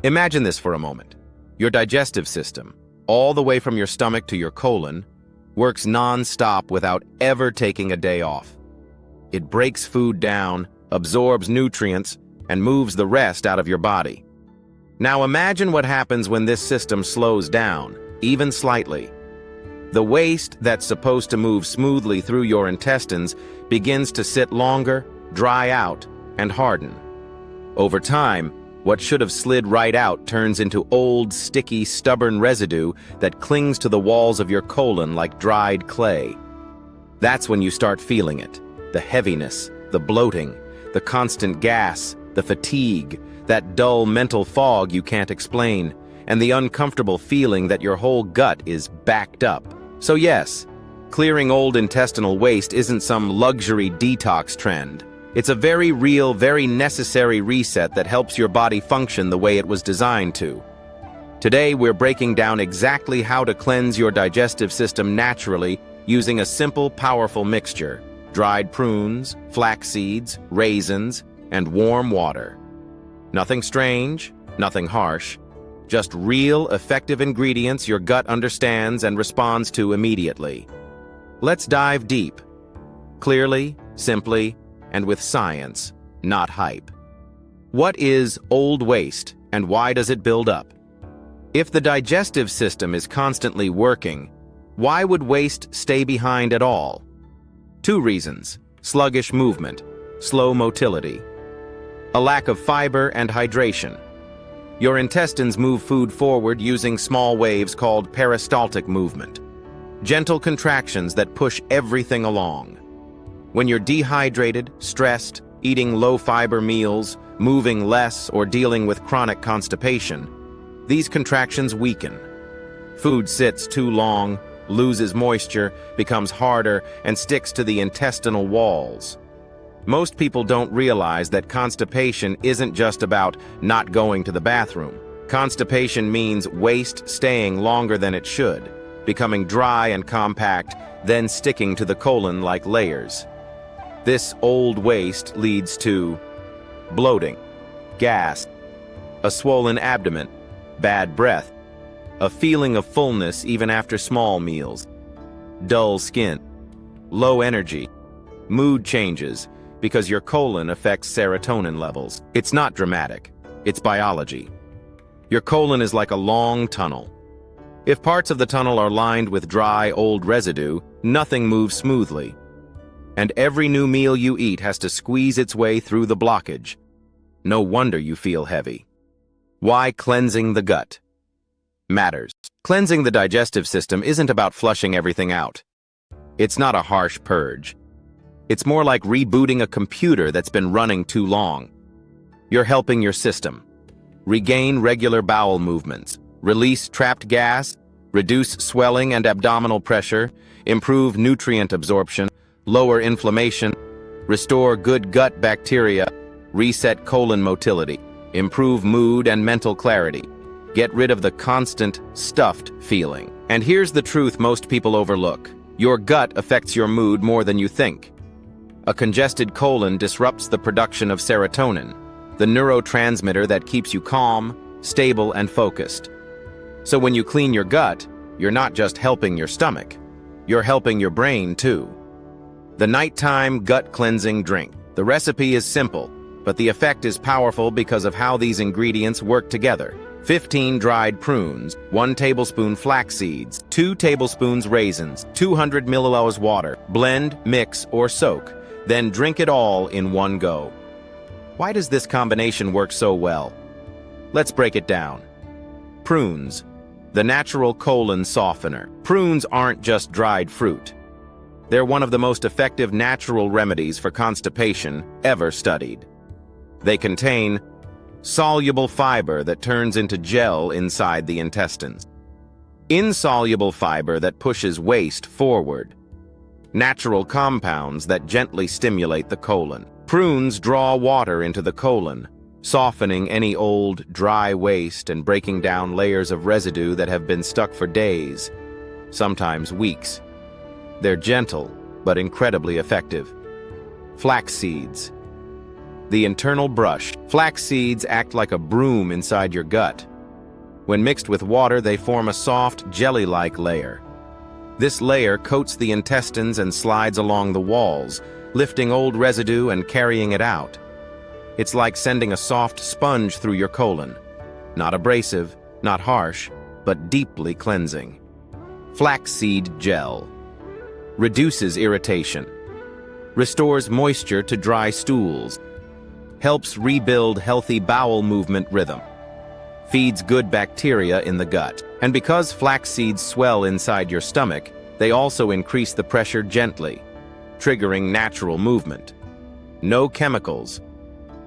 Imagine this for a moment. Your digestive system, all the way from your stomach to your colon, works non-stop without ever taking a day off. It breaks food down, absorbs nutrients, and moves the rest out of your body. Now imagine what happens when this system slows down, even slightly. The waste that's supposed to move smoothly through your intestines begins to sit longer, dry out, and harden. Over time, what should have slid right out turns into old, sticky, stubborn residue that clings to the walls of your colon like dried clay. That's when you start feeling it. The heaviness, the bloating, the constant gas, the fatigue, that dull mental fog you can't explain, and the uncomfortable feeling that your whole gut is backed up. So yes, clearing old intestinal waste isn't some luxury detox trend. It's a very real, very necessary reset that helps your body function the way it was designed to. Today, we're breaking down exactly how to cleanse your digestive system naturally using a simple, powerful mixture: dried prunes, flax seeds, raisins, and warm water. Nothing strange, nothing harsh, just real, effective ingredients your gut understands and responds to immediately. Let's dive deep. Clearly, simply, and with science, not hype. What is old waste, and why does it build up? If the digestive system is constantly working, why would waste stay behind at all? Two reasons: sluggish movement, slow motility, a lack of fiber and hydration. Your intestines move food forward using small waves called peristaltic movement, gentle contractions that push everything along. When you're dehydrated, stressed, eating low-fiber meals, moving less, or dealing with chronic constipation, these contractions weaken. Food sits too long, loses moisture, becomes harder, and sticks to the intestinal walls. Most people don't realize that constipation isn't just about not going to the bathroom. Constipation means waste staying longer than it should, becoming dry and compact, then sticking to the colon like layers. This old waste leads to bloating, gas, a swollen abdomen, bad breath, a feeling of fullness even after small meals, dull skin, low energy, mood changes because your colon affects serotonin levels. It's not dramatic, it's biology. Your colon is like a long tunnel. If parts of the tunnel are lined with dry, old residue, nothing moves smoothly. And every new meal you eat has to squeeze its way through the blockage. No wonder you feel heavy. Why cleansing the gut matters. Cleansing the digestive system isn't about flushing everything out. It's not a harsh purge. It's more like rebooting a computer that's been running too long. You're helping your system regain regular bowel movements, release trapped gas, reduce swelling and abdominal pressure, improve nutrient absorption, lower inflammation, restore good gut bacteria, reset colon motility, improve mood and mental clarity, get rid of the constant, stuffed feeling. And here's the truth most people overlook. Your gut affects your mood more than you think. A congested colon disrupts the production of serotonin, the neurotransmitter that keeps you calm, stable, and focused. So when you clean your gut, you're not just helping your stomach, you're helping your brain too. The nighttime gut cleansing drink. The recipe is simple, but the effect is powerful because of how these ingredients work together. 15 dried prunes, 1 tablespoon flax seeds, 2 tablespoons raisins, 200 milliliters water. Blend, mix, or soak, then drink it all in one go. Why does this combination work so well? Let's break it down. Prunes, the natural colon softener. Prunes aren't just dried fruit. They're one of the most effective natural remedies for constipation ever studied. They contain soluble fiber that turns into gel inside the intestines, insoluble fiber that pushes waste forward, natural compounds that gently stimulate the colon. Prunes draw water into the colon, softening any old, dry waste and breaking down layers of residue that have been stuck for days, sometimes weeks. They're gentle, but incredibly effective. Flax seeds. The internal brush. Flax seeds act like a broom inside your gut. When mixed with water, they form a soft, jelly-like layer. This layer coats the intestines and slides along the walls, lifting old residue and carrying it out. It's like sending a soft sponge through your colon. Not abrasive, not harsh, but deeply cleansing. Flaxseed gel. Reduces irritation. Restores moisture to dry stools. Helps rebuild healthy bowel movement rhythm. Feeds good bacteria in the gut. And because flax seeds swell inside your stomach, they also increase the pressure gently, triggering natural movement. No chemicals,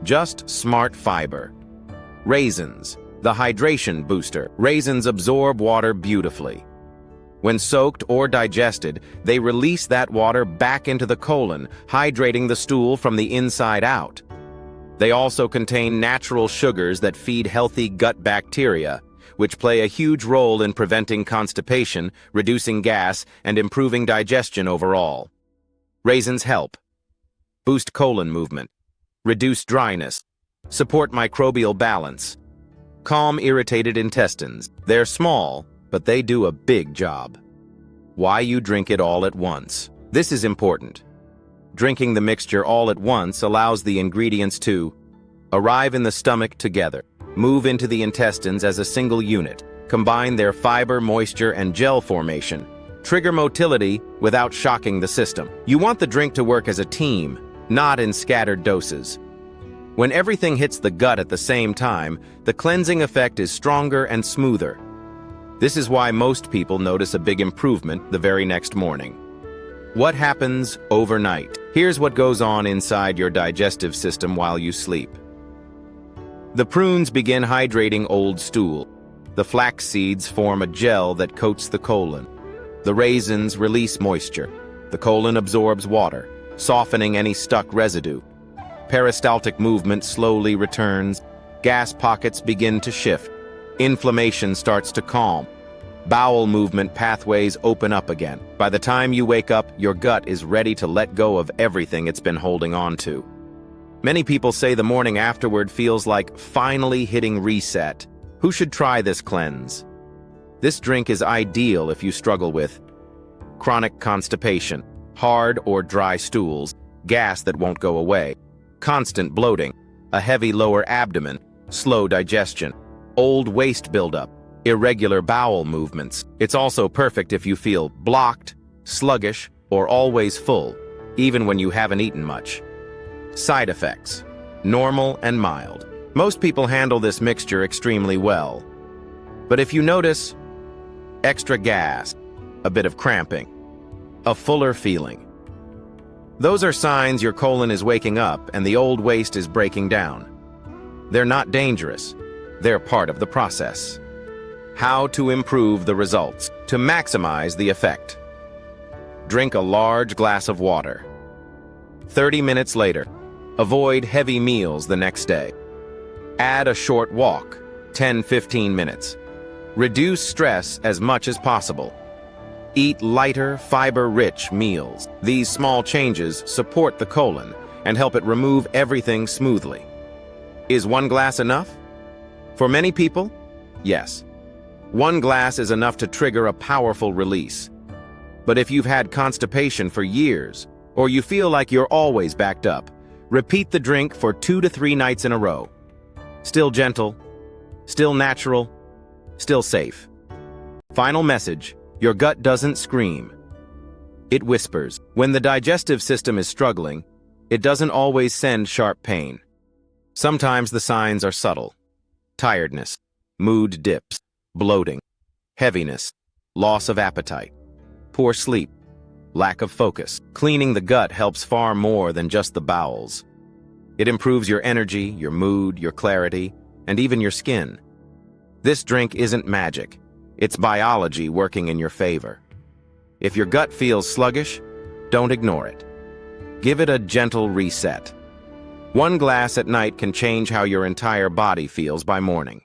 just smart fiber. Raisins, the hydration booster. Raisins absorb water beautifully. When soaked or digested, they release that water back into the colon, hydrating the stool from the inside out. They also contain natural sugars that feed healthy gut bacteria, which play a huge role in preventing constipation, reducing gas, and improving digestion overall. Raisins help boost colon movement, reduce dryness, support microbial balance, calm irritated intestines. They're small, but they do a big job. Why you drink it all at once. This is important. Drinking the mixture all at once allows the ingredients to arrive in the stomach together, move into the intestines as a single unit, combine their fiber, moisture, and gel formation, trigger motility without shocking the system. You want the drink to work as a team, not in scattered doses. When everything hits the gut at the same time, the cleansing effect is stronger and smoother. This is why most people notice a big improvement the very next morning. What happens overnight? Here's what goes on inside your digestive system while you sleep. The prunes begin hydrating old stool. The flax seeds form a gel that coats the colon. The raisins release moisture. The colon absorbs water, softening any stuck residue. Peristaltic movement slowly returns. Gas pockets begin to shift. Inflammation starts to calm. Bowel movement pathways open up again. By the time you wake up, your gut is ready to let go of everything it's been holding on to. Many people say the morning afterward feels like finally hitting reset. Who should try this cleanse? This drink is ideal if you struggle with chronic constipation, hard or dry stools, gas that won't go away, constant bloating, a heavy lower abdomen, slow digestion, old waste buildup, irregular bowel movements. It's also perfect if you feel blocked, sluggish, or always full, even when you haven't eaten much. Side effects: normal and mild. Most people handle this mixture extremely well. But if you notice extra gas, a bit of cramping, a fuller feeling, those are signs your colon is waking up and the old waste is breaking down. They're not dangerous. They're part of the process. How to improve the results. To maximize the effect: drink a large glass of water. 30 minutes later, avoid heavy meals the next day. Add a short walk, 10-15 minutes. Reduce stress as much as possible. Eat lighter, fiber-rich meals. These small changes support the colon and help it remove everything smoothly. Is one glass enough? For many people, yes. One glass is enough to trigger a powerful release. But if you've had constipation for years, or you feel like you're always backed up, repeat the drink for 2 to 3 nights in a row. Still gentle, still natural, still safe. Final message: your gut doesn't scream. It whispers. When the digestive system is struggling, it doesn't always send sharp pain. Sometimes the signs are subtle: tiredness, mood dips, bloating, heaviness, loss of appetite, poor sleep, lack of focus. Cleaning the gut helps far more than just the bowels. It improves your energy, your mood, your clarity, and even your skin. This drink isn't magic. It's biology working in your favor. If your gut feels sluggish, don't ignore it. Give it a gentle reset. One glass at night can change how your entire body feels by morning.